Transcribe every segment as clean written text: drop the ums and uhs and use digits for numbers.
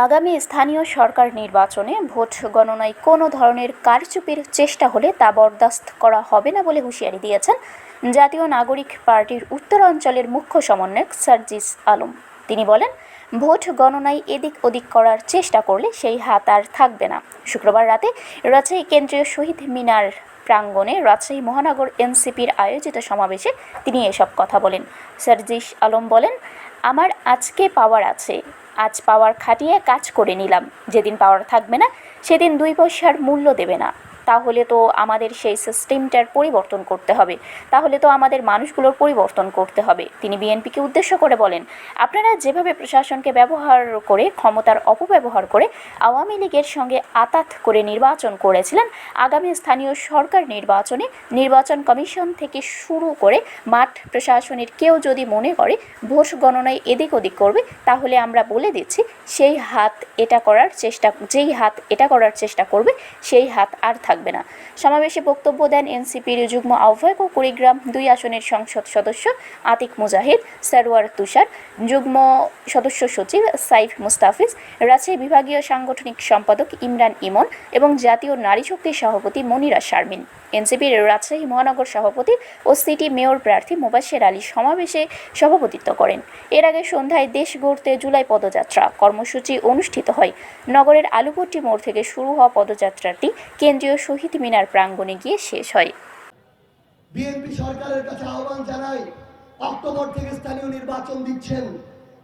আগামী স্থানীয় সরকার নির্বাচনে ভোট গণনায় কোনো ধরনের কারচুপির চেষ্টা হলে তা বরদাস্ত করা হবে না বলে হুঁশিয়ারি দিয়েছেন জাতীয় নাগরিক পার্টির উত্তরাঞ্চলের মুখ্য সমন্বয়ক সার্জিস আলম। তিনি বলেন, ভোট গণনায় এদিক ওদিক করার চেষ্টা করলে সেই হাত আর থাকবে না। শুক্রবার রাতে রাজশাহী কেন্দ্রীয় শহীদ মিনার প্রাঙ্গণে রাজশাহী মহানগর এনসিপির আয়োজিত সমাবেশে তিনি এসব কথা বলেন। সার্জিস আলম বলেন, আমার আজকে পাওয়ার আছে, আজ পাওয়ার খাটিয়ে কাজ করে নিলাম, যেদিন পাওয়ার থাকবে না সেদিন 2 পয়সার মূল্য দেবে না। তাহলে তো আমাদের সেই সিস্টেমটার পরিবর্তন করতে হবে, তাহলে তো আমাদের মানুষগুলোর পরিবর্তন করতে হবে। তিনি বিএনপিকে উদ্দেশ্য করে বলেন, আপনারা যেভাবে প্রশাসনকে ব্যবহার করে, ক্ষমতার অপব্যবহার করে আওয়ামী লীগের সঙ্গে আতাত করে নির্বাচন করেছিলেন, আগামী স্থানীয় সরকার নির্বাচনে নির্বাচন কমিশন থেকে শুরু করে মাঠ প্রশাসনের কেউ যদি মনে করে ভোট গণনায় এদিক ওদিক করবে, তাহলে আমরা বলে দিচ্ছি যেই হাত এটা করার চেষ্টা করবে সেই হাত আর থাকবে না। সমাবেশে বক্তব্য দেন এনসিপির যুগ্ম আহ্বায়ক ও কুড়িগ্রাম 2 আসনের সংসদ সদস্য আতিক মুজাহিদ, সারোয়ার তুষার, যুগ্ম সদস্য সচিব সাইফ মুস্তাফিজ, রাজশাহী বিভাগীয় সাংগঠনিক সম্পাদক ইমরান ইমন এবং জাতীয় নারী শক্তির সভাপতি মনিরা শারমিন। এনসিপির রাজশাহী মহানগর সভাপতি ও সিটি মেয়র প্রার্থী মোবাশ্বের আলী সমাবেশে সভাপতিত্ব করেন। এর আগে সন্ধ্যায় দেশ গড়তে জুলাই পদযাত্রা কর্মসূচি অনুষ্ঠিত হয়। নগরের আলুপট্টি মোড় থেকে শুরু হওয়া পদযাত্রাটি কেন্দ্রীয় শহীদ মিনার প্রাঙ্গণে গিয়ে শেষ হয়। বিএনপি সরকারের কাছে আহ্বান জানাই, অক্টোবর থেকে স্থানীয় নির্বাচন দিচ্ছেন,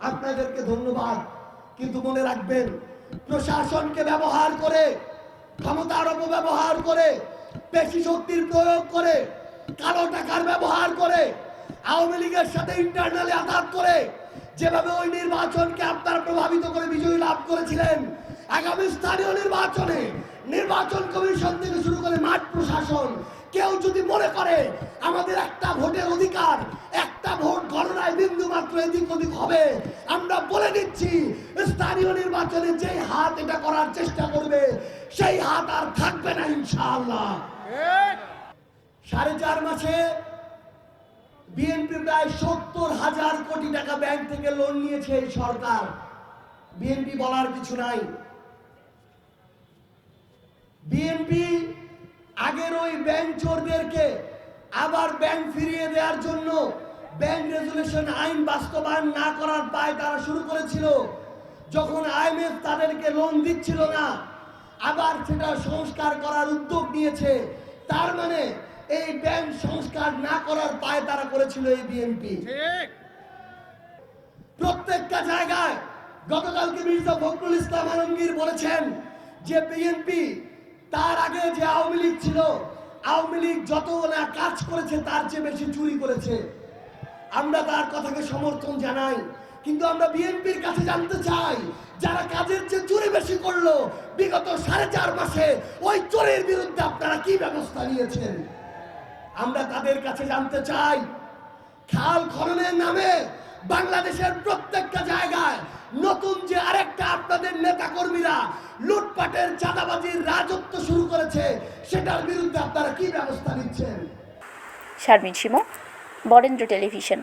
আপনাদেরকে ধন্যবাদ। কিন্তু মনে রাখবেন, প্রশাসনকে ব্যবহার করে, ক্ষমতার অপব্যবহার করে, পেশি শক্তির প্রয়োগ করে, কালো টাকার ব্যবহার করে, আওয়ামী লীগের সাথে ইন্টারনালি আঘাত করে যেভাবে ওই নির্বাচনকে আপনারা প্রভাবিত করে বিজয়ী লাভ করেছিলেন, আগামী স্থানীয় নির্বাচনে নির্বাচন কমিশন থেকে শুরু করে মাঠ প্রশাসন কেউ যদি মনে করে আমাদের একটা ভোটের অধিকার, একটা ভোট গণনায় বিন্দু মাত্র এদিক ওদিক হবে, আমরা বলে দিচ্ছি স্থানীয় নির্বাচনে যেই হাত এটা করার চেষ্টা করবে সেই হাত আর থাকবে না ইনশাআল্লাহ। 4.5 মাসে বিএনপি প্রায় 70,000 কোটি টাকা ব্যাংক থেকে লোন নিয়েছে এই সরকার। বিএনপি বলার কিছু নাই। বিএনপি আগের ওই ব্যাংক চোরদেরকে আবার ব্যাংক ফিরিয়ে দেওয়ার জন্য ব্যাংক রেজুলেশন আইন বাস্তবায়ন না করার পায় তারা শুরু করেছিল। যখন আইএমএফ তাদেরকে লোন দিচ্ছিল না, আবার সেটা সংস্কার করার উদ্যোগ নিয়েছে। তার মানে এই ব্যাংক সংস্কার না করার পায় তারা করেছিল এই বিএনপি। প্রত্যেকটা জায়গায় গতকালকে মির্জা ফখরুল ইসলাম আলমগীর বলেছেন যে বিএনপি তার আগে যে আওয়ামী লীগ ছিল, আওয়ামী লীগ যত না কাজ করেছে তার চেয়ে বেশি চুরি করেছে। আমরা তার কথাকে সমর্থন জানাই, কিন্তু আমরা বিএনপির কাছে জানতে চাই, যারা কাজের চেয়ে চুরি বেশি করলো, বিগত 4.5 মাসে ওই চোরের বিরুদ্ধে আপনারা কি ব্যবস্থা নিয়েছেন? আমরা তাদের কাছে জানতে চাই। খাল খননের নামে বাংলাদেশের প্রত্যেকটা জায়গায় নতুন যে আরেকটা আপনাদের নেতা কর্মীরা লুটপাটের, চাঁদাবাজির রাজত্ব শুরু করেছে, সেটার বিরুদ্ধে আপনারা কি ব্যবস্থা নিচ্ছেন? শারমিন শিমু, বরেন্দ্র টেলিভিশন।